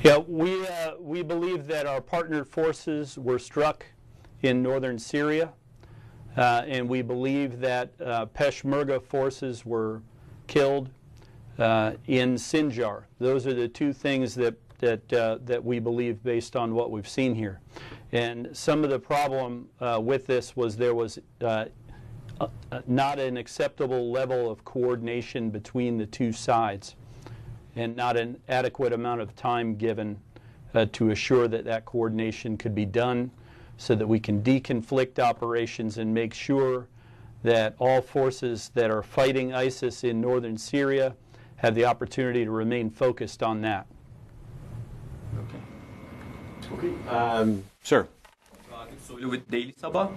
Yeah, we believe that our partnered forces were struck in northern Syria, and we believe that Peshmerga forces were killed in Sinjar. Those are the two things that we believe based on what we've seen here. And some of the problem with this was there was not an acceptable level of coordination between the two sides, and not an adequate amount of time given to assure that that coordination could be done so that we can deconflict operations and make sure that all forces that are fighting ISIS in northern Syria have the opportunity to remain focused on that. Okay. Sir. With Daily Sabah.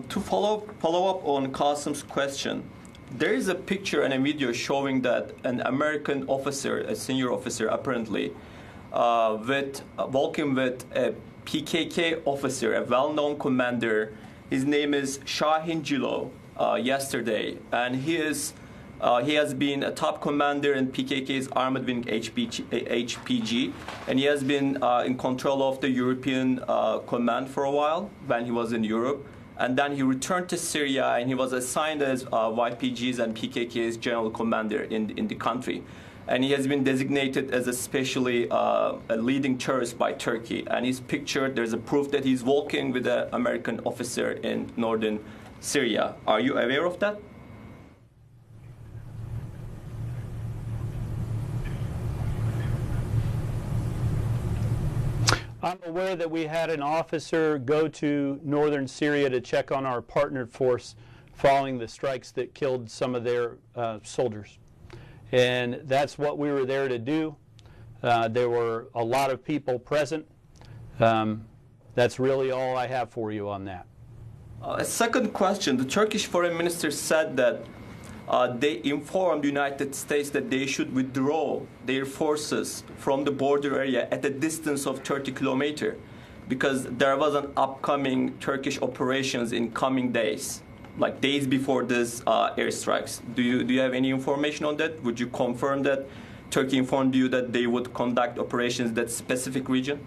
To follow up on Qasim's question, there is a picture and a video showing that an American officer, a senior officer apparently, walking with a PKK officer, a well-known commander. His name is Shahin Jilo, yesterday, and he has been a top commander in PKK's armored wing HPG, and he has been in control of the European command for a while when he was in Europe. And then he returned to Syria, and he was assigned as YPG's and PKK's general commander in the country. And he has been designated as especially a leading terrorist by Turkey. And he's pictured, there's a proof that he's walking with an American officer in northern Syria. Are you aware of that? I'm aware that we had an officer go to northern Syria to check on our partnered force following the strikes that killed some of their soldiers. And that's what we were there to do. There were a lot of people present. That's really all I have for you on that. A second question. The Turkish foreign minister said that they informed the United States that they should withdraw their forces from the border area at a distance of 30 kilometers because there was an upcoming Turkish operations in coming days, like days before this airstrikes. Do you have any information on that? Would you confirm that Turkey informed you that they would conduct operations in that specific region?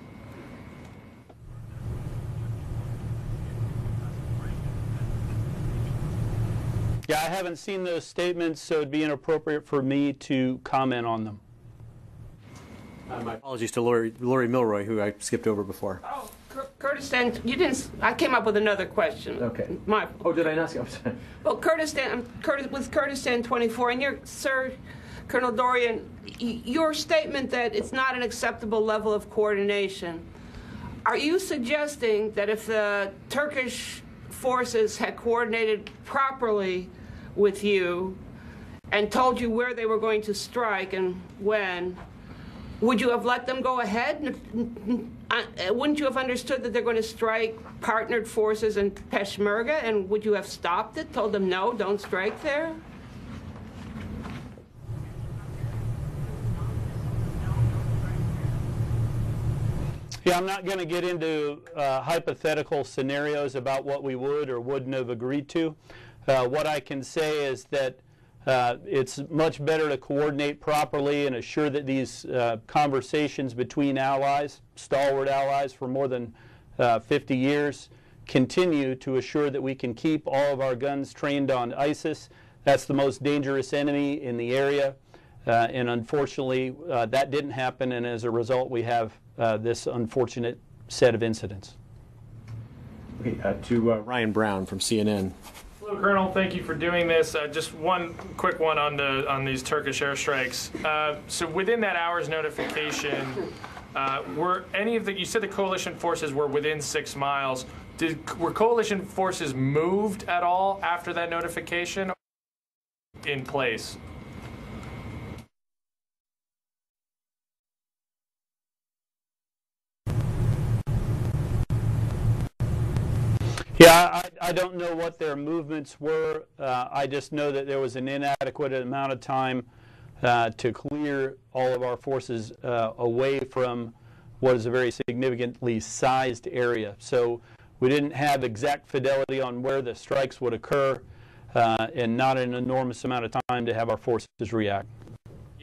Yeah, I haven't seen those statements, so it'd be inappropriate for me to comment on them. My apologies to Lori Milroy, who I skipped over before. Oh, Kurdistan, you didn't. I came up with another question. Okay. Oh, did I not? I'm sorry. Well, with Kurdistan 24, and Sir Colonel Dorian, your statement that it's not an acceptable level of coordination. Are you suggesting that if the Turkish forces had coordinated properly with you and told you where they were going to strike and when, would you have let them go ahead? Wouldn't you have understood that they're going to strike partnered forces in Peshmerga, and would you have stopped it, told them no, don't strike there? Yeah, I'm not going to get into hypothetical scenarios about what we would or wouldn't have agreed to. What I can say is that it's much better to coordinate properly and assure that these conversations between allies, stalwart allies for more than 50 years, continue to assure that we can keep all of our guns trained on ISIS. That's the most dangerous enemy in the area. And unfortunately, that didn't happen, and as a result, we have this unfortunate set of incidents. Okay, to Ryan Brown from CNN. Hello, Colonel. Thank you for doing this. Just one quick one on these Turkish airstrikes. So within that hour's notification, were any of the, you said the coalition forces were within 6 miles. Were coalition forces moved at all after that notification in place? Yeah, I don't know what their movements were. I just know that there was an inadequate amount of time to clear all of our forces away from what is a very significantly sized area. So we didn't have exact fidelity on where the strikes would occur and not an enormous amount of time to have our forces react.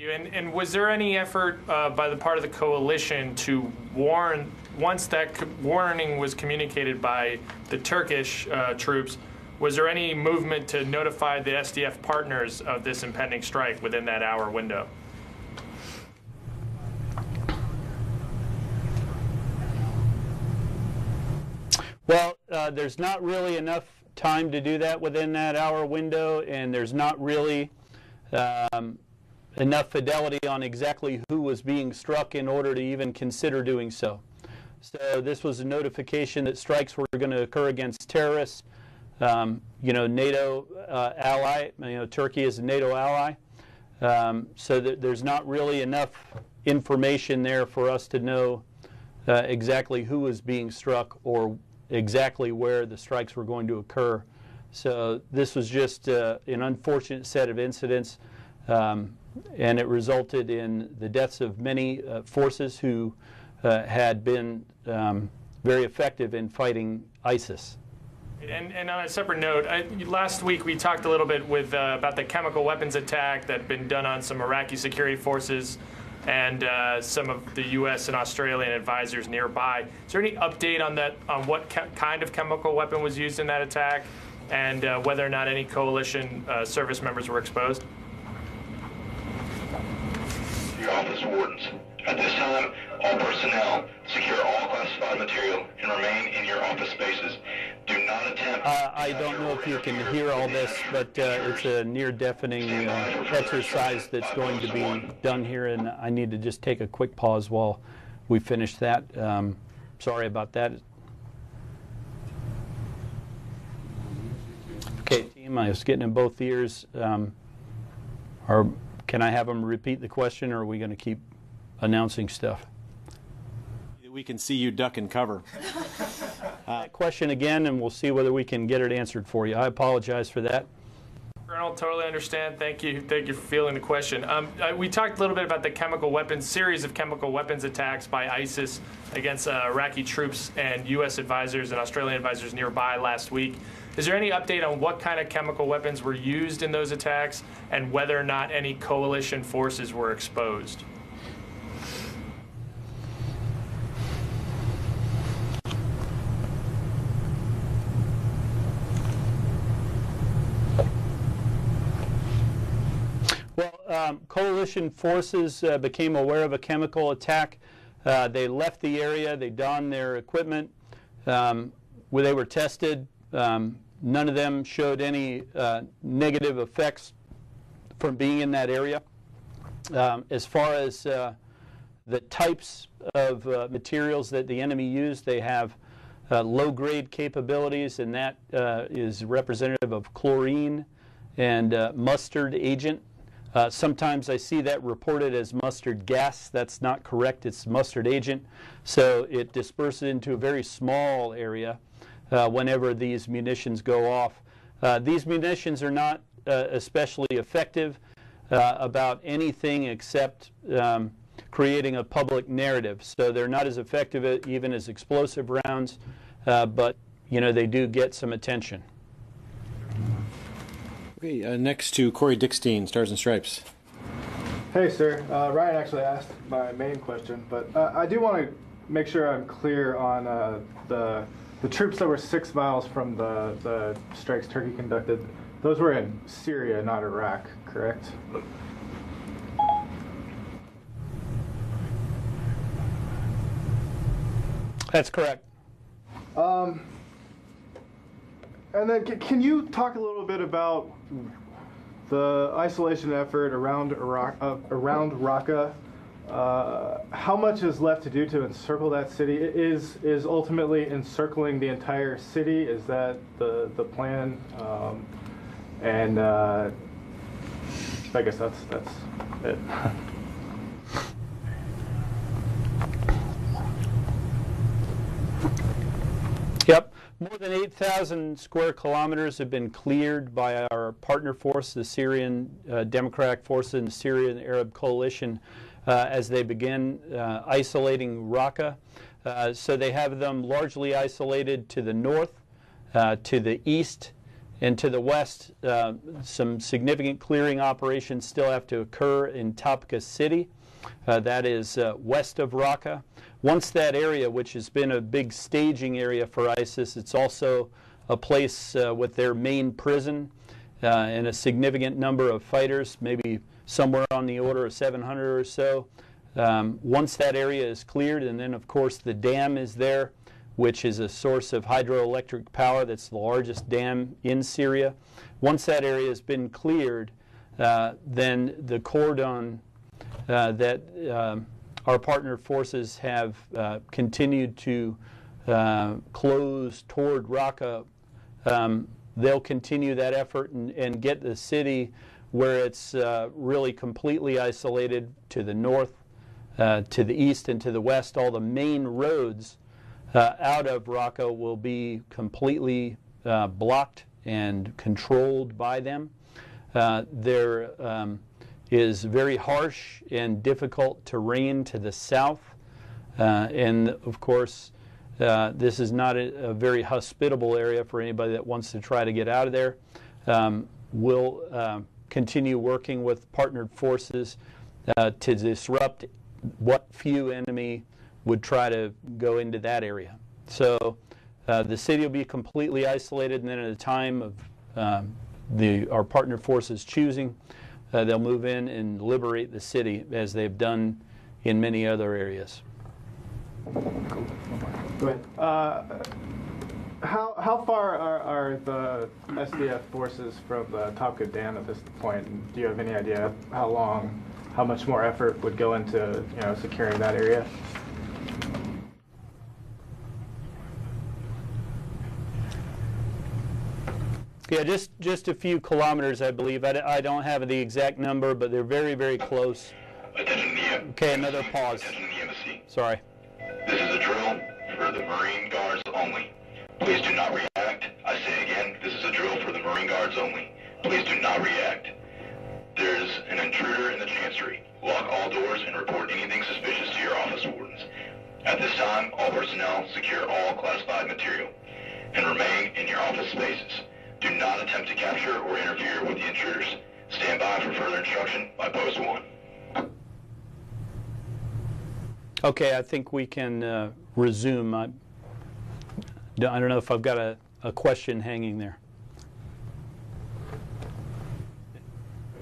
And was there any effort by the part of the coalition to warn, once that warning was communicated by the Turkish troops, was there any movement to notify the SDF partners of this impending strike within that hour window? Well, there's not really enough time to do that within that hour window, and there's not really enough fidelity on exactly who was being struck in order to even consider doing so. So this was a notification that strikes were going to occur against terrorists. NATO ally, Turkey is a NATO ally. So there's not really enough information there for us to know exactly who was being struck or exactly where the strikes were going to occur. So this was just an unfortunate set of incidents, and it resulted in the deaths of many forces who had been very effective in fighting ISIS. And on a separate note, last week we talked a little bit about the chemical weapons attack that had been done on some Iraqi security forces and some of the U.S. and Australian advisors nearby. Is there any update on that, on what kind of chemical weapon was used in that attack, and whether or not any coalition service members were exposed? Your office wardens. At this time, all personnel secure all classified material and remain in your office spaces. Do not attempt. I don't know if you can hear all this, but it's a near-deafening exercise that's going to be done here, and I need to just take a quick pause while we finish that. Sorry about that. Okay, team, I was getting in both ears. Can I have them repeat the question, or are we going to keep announcing stuff? We can see you duck and cover. Question again, and we'll see whether we can get it answered for you. I apologize for that. Colonel, totally understand. Thank you for fielding the question. We talked a little bit about the chemical weapons, series of chemical weapons attacks by ISIS against Iraqi troops and U.S. advisors and Australian advisors nearby last week. Is there any update on what kind of chemical weapons were used in those attacks and whether or not any coalition forces were exposed? Coalition forces became aware of a chemical attack. They left the area. They donned their equipment. Where they were tested, none of them showed any negative effects from being in that area. As far as the types of materials that the enemy used, they have low-grade capabilities, and that is representative of chlorine and mustard agent. Sometimes I see that reported as mustard gas. That's not correct. It's mustard agent. So it disperses into a very small area whenever these munitions go off. These munitions are not especially effective about anything except creating a public narrative. So they're not as effective even as explosive rounds, but they do get some attention. Okay, next to Corey Dickstein, Stars and Stripes. Hey, sir. Ryan actually asked my main question, but I do want to make sure I'm clear on the troops that were 6 miles from the strikes Turkey conducted. Those were in Syria, not Iraq, correct? That's correct. And then can you talk a little bit about the isolation effort around Raqqa? How much is left to do to encircle that city? Is ultimately encircling the entire city? Is that the plan? I guess that's it. Yep. More than 8,000 square kilometers have been cleared by our partner force, the Syrian Democratic Forces and the Syrian Arab Coalition, as they begin isolating Raqqa. So they have them largely isolated to the north, to the east, And to the west, some significant clearing operations still have to occur in Tabqa city. That is west of Raqqa. Once that area, which has been a big staging area for ISIS, it's also a place with their main prison and a significant number of fighters, maybe somewhere on the order of 700 or so. Once that area is cleared, and then of course the dam is there, which is a source of hydroelectric power that's the largest dam in Syria. Once that area has been cleared, then the cordon that our partner forces have continued to close toward Raqqa, they'll continue that effort and get the city where it's really completely isolated to the north, to the east, and to the west. All the main roads out of Raqqa will be completely blocked and controlled by them. There is very harsh and difficult terrain to the south, and of course this is not a very hospitable area for anybody that wants to try to get out of there. We'll continue working with partnered forces to disrupt what few enemy would try to go into that area. So the city will be completely isolated, and then at a time of our partner forces choosing, they'll move in and liberate the city as they've done in many other areas. Go ahead. How far are the SDF forces from the Tabqa Dam at this point? And do you have any idea how much more effort would go into securing that area? Yeah, just a few kilometers, I believe. I don't have the exact number, but they're very, very close. Okay, another pause. Sorry. This is a drill for the Marine Guards only. Please do not react. I say again, this is a drill for the Marine Guards only. Please do not react. There's an intruder in the chancery. Lock all doors and report anything suspicious to your office wardens. At this time, all personnel secure all classified material and remain in your office spaces. Do not attempt to capture or interfere with the intruders. Stand by for further instruction by Post 1. Okay, I think we can resume. I don't know if I've got a question hanging there.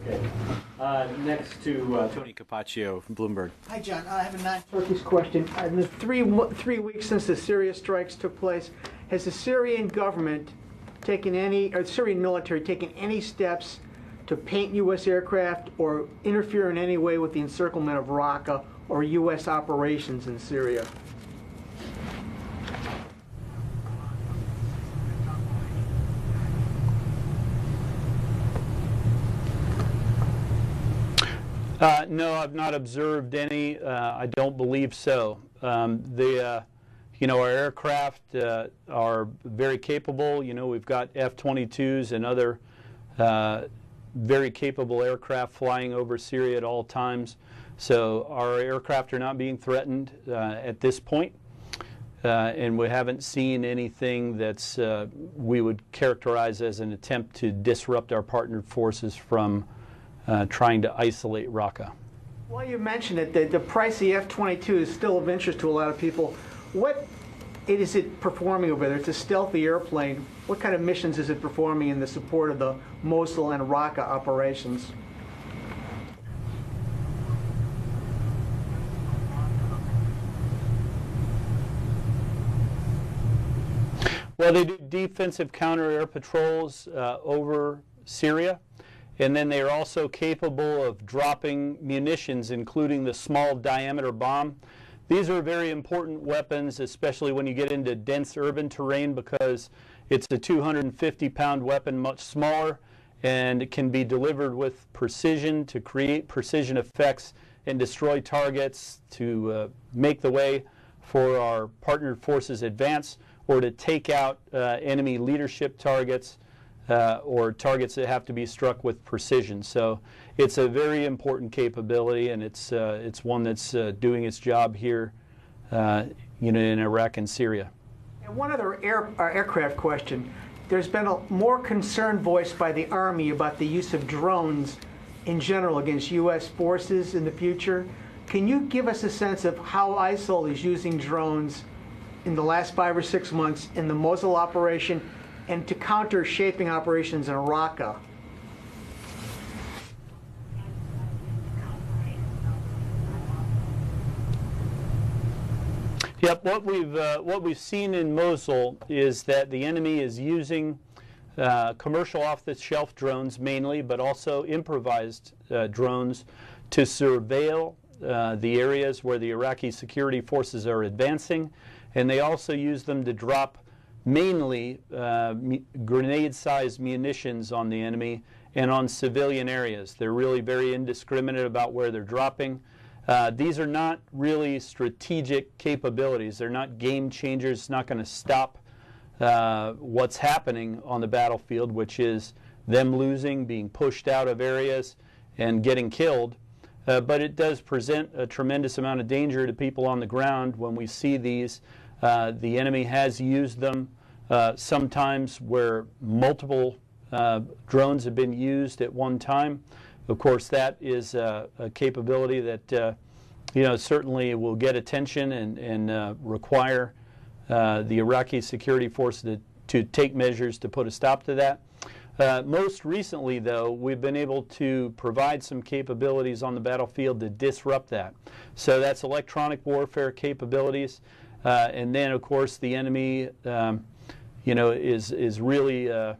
Okay. Next to Tony Capaccio from Bloomberg. Hi, John. I have a non-Turkish question. In the three weeks since the Syria strikes took place, has the Syrian government taken any, or the Syrian military taken any steps to paint U.S. aircraft or interfere in any way with the encirclement of Raqqa or U.S. operations in Syria? No, I've not observed any. I don't believe so. Our aircraft are very capable. We've got F-22s and other very capable aircraft flying over Syria at all times. So our aircraft are not being threatened at this point. And we haven't seen anything that's we would characterize as an attempt to disrupt our partnered forces from trying to isolate Raqqa. Well, you mentioned it. The price of the F-22 is still of interest to a lot of people. What is it performing over there? It's a stealthy airplane. What kind of missions is it performing in the support of the Mosul and Raqqa operations? Well, they do defensive counter-air patrols over Syria, and then they are also capable of dropping munitions, including the small diameter bomb. These are very important weapons, especially when you get into dense urban terrain, because it's a 250-pound weapon, much smaller, and it can be delivered with precision to create precision effects and destroy targets, to make the way for our partnered forces advance, or to take out enemy leadership targets or targets that have to be struck with precision. So it's a very important capability, and it's one that's doing its job here in Iraq and Syria. And one other aircraft question. there's been a more concern voiced by the Army about the use of drones in general against U.S. forces in the future. Can you give us a sense of how ISIL is using drones in the last 5 or 6 months in the Mosul operation and to counter shaping operations in Raqqa? Yep, what we've seen in Mosul is that the enemy is using commercial off-the-shelf drones mainly, but also improvised drones to surveil the areas where the Iraqi security forces are advancing, and they also use them to drop mainly grenade-sized munitions on the enemy and on civilian areas. They're really very indiscriminate about where they're dropping. These are not really strategic capabilities. They're not game changers. It's not going to stop what's happening on the battlefield, which is them losing, being pushed out of areas, and getting killed. But it does present a tremendous amount of danger to people on the ground when we see these. The enemy has used them sometimes where multiple drones have been used at one time. Of course, that is a capability that certainly will get attention and require the Iraqi security forces to take measures to put a stop to that. Most recently, though, we've been able to provide some capabilities on the battlefield to disrupt that. So that's electronic warfare capabilities, and then, of course, the enemy, is really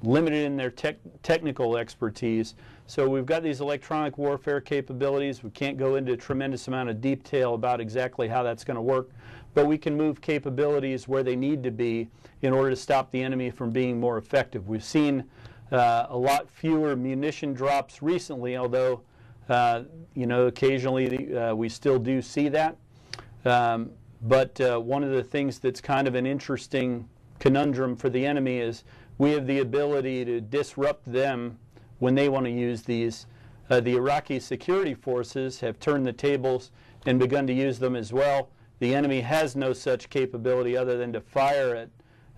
limited in their technical expertise. So we've got these electronic warfare capabilities. We can't go into a tremendous amount of detail about exactly how that's going to work, but we can move capabilities where they need to be in order to stop the enemy from being more effective. We've seen a lot fewer munition drops recently, although occasionally we still do see that. But one of the things that's kind of an interesting conundrum for the enemy is we have the ability to disrupt them when they want to use these. The Iraqi security forces have turned the tables and begun to use them as well. The enemy has no such capability other than to fire at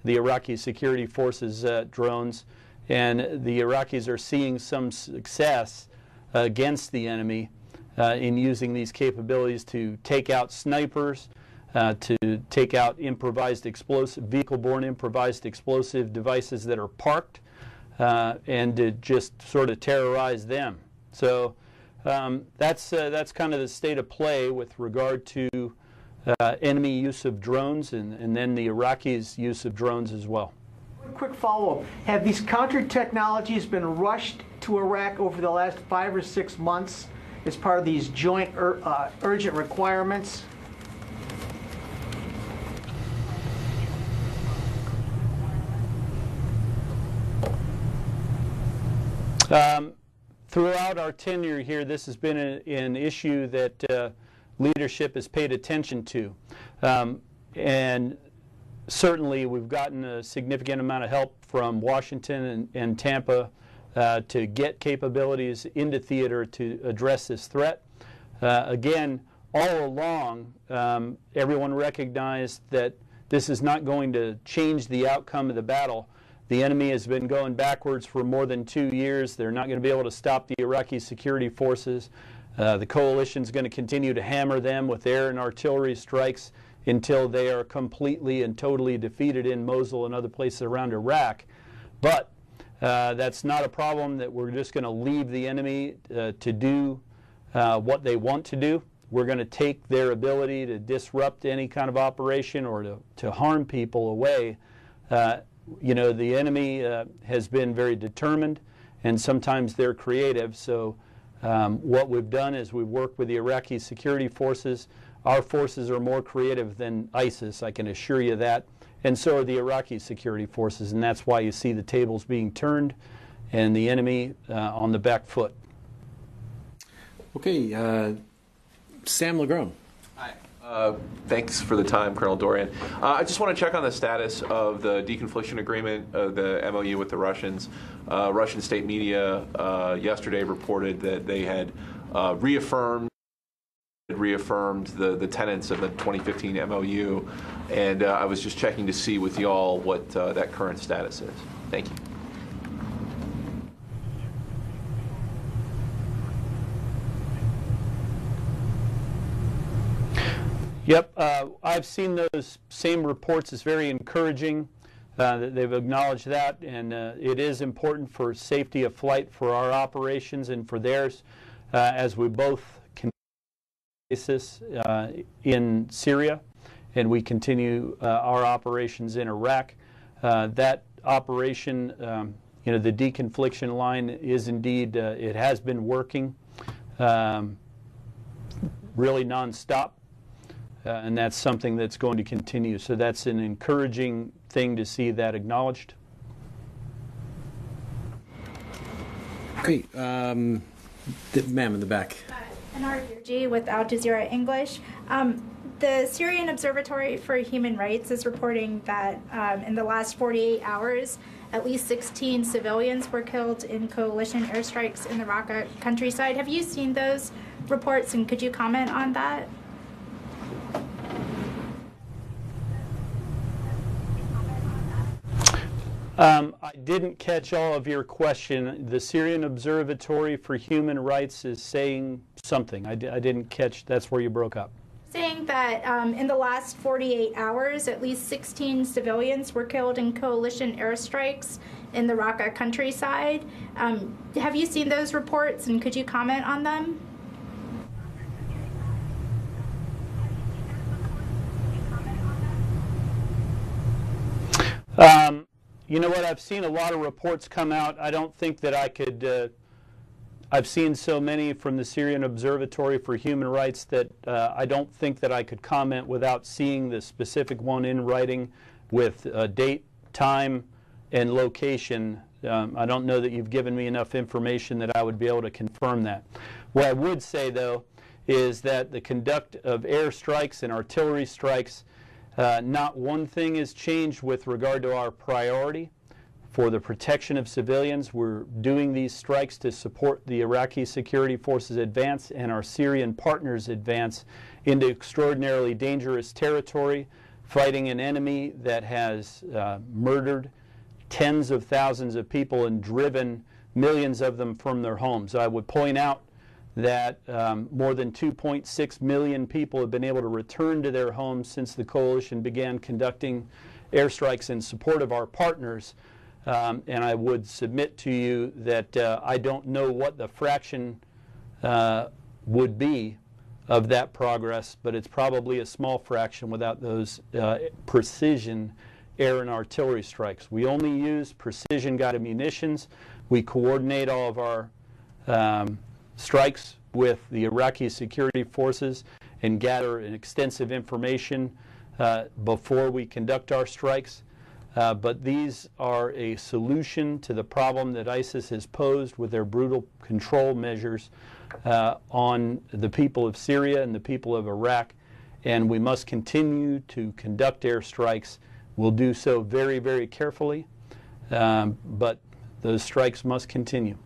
the Iraqi security forces drones, and the Iraqis are seeing some success against the enemy in using these capabilities to take out snipers, to take out improvised explosive, vehicle-borne improvised explosive devices that are parked, and to just sort of terrorize them. So that's kind of the state of play with regard to enemy use of drones and then the Iraqis' use of drones as well. One quick follow-up. Have these counter technologies been rushed to Iraq over the last 5 or 6 months as part of these joint urgent requirements? Throughout our tenure here, this has been an issue that leadership has paid attention to. And certainly we've gotten a significant amount of help from Washington and Tampa to get capabilities into theater to address this threat. Again, all along, everyone recognized that this is not going to change the outcome of the battle. The enemy has been going backwards for more than 2 years. They're not going to be able to stop the Iraqi security forces. The coalition is going to continue to hammer them with air and artillery strikes until they are completely and totally defeated in Mosul and other places around Iraq. But that's not a problem that we're just going to leave the enemy to do what they want to do. We're going to take their ability to disrupt any kind of operation or to harm people away. The enemy has been very determined, and sometimes they're creative. So what we've done is we've worked with the Iraqi security forces. Our forces are more creative than ISIS, I can assure you that, and so are the Iraqi security forces, and that's why you see the tables being turned and the enemy on the back foot. Okay, Sam Legrone. Hi. Thanks for the time, Colonel Dorian. I just want to check on the status of the deconfliction agreement, the MOU with the Russians. Russian state media yesterday reported that they had reaffirmed reaffirmed the tenets of the 2015 MOU, and I was just checking to see with y'all what that current status is. Thank you. Yep, I've seen those same reports. It's very encouraging that they've acknowledged that, and it is important for safety of flight for our operations and for theirs as we both continue ISIS in Syria and we continue our operations in Iraq. That operation, the deconfliction line is indeed, it has been working really nonstop. And that's something that's going to continue. So that's an encouraging thing to see that acknowledged. Great. Ma'am in the back. NRG with Al Jazeera English. The Syrian Observatory for Human Rights is reporting that in the last 48 hours, at least 16 civilians were killed in coalition airstrikes in the Raqqa countryside. Have you seen those reports, and could you comment on that? I didn't catch all of your question. The Syrian Observatory for Human Rights is saying something. I didn't catch. That's where you broke up. Saying that in the last 48 hours, at least 16 civilians were killed in coalition airstrikes in the Raqqa countryside. Have you seen those reports, and could you comment on them? You know what? I've seen a lot of reports come out. I don't think that I could. I've seen so many from the Syrian Observatory for Human Rights that I don't think that I could comment without seeing the specific one in writing with date, time, and location. I don't know that you've given me enough information that I would be able to confirm that. What I would say, though, is that the conduct of airstrikes and artillery strikes, not one thing has changed with regard to our priority for the protection of civilians. We're doing these strikes to support the Iraqi security forces advance and our Syrian partners advance into extraordinarily dangerous territory, fighting an enemy that has murdered tens of thousands of people and driven millions of them from their homes. I would point out that more than 2.6 million people have been able to return to their homes since the coalition began conducting airstrikes in support of our partners. And I would submit to you that I don't know what the fraction would be of that progress, but it's probably a small fraction without those precision air and artillery strikes. We only use precision-guided munitions. We coordinate all of our strikes with the Iraqi security forces and gather extensive information before we conduct our strikes. But these are a solution to the problem that ISIS has posed with their brutal control measures on the people of Syria and the people of Iraq. And we must continue to conduct airstrikes. We'll do so very, very carefully, but those strikes must continue.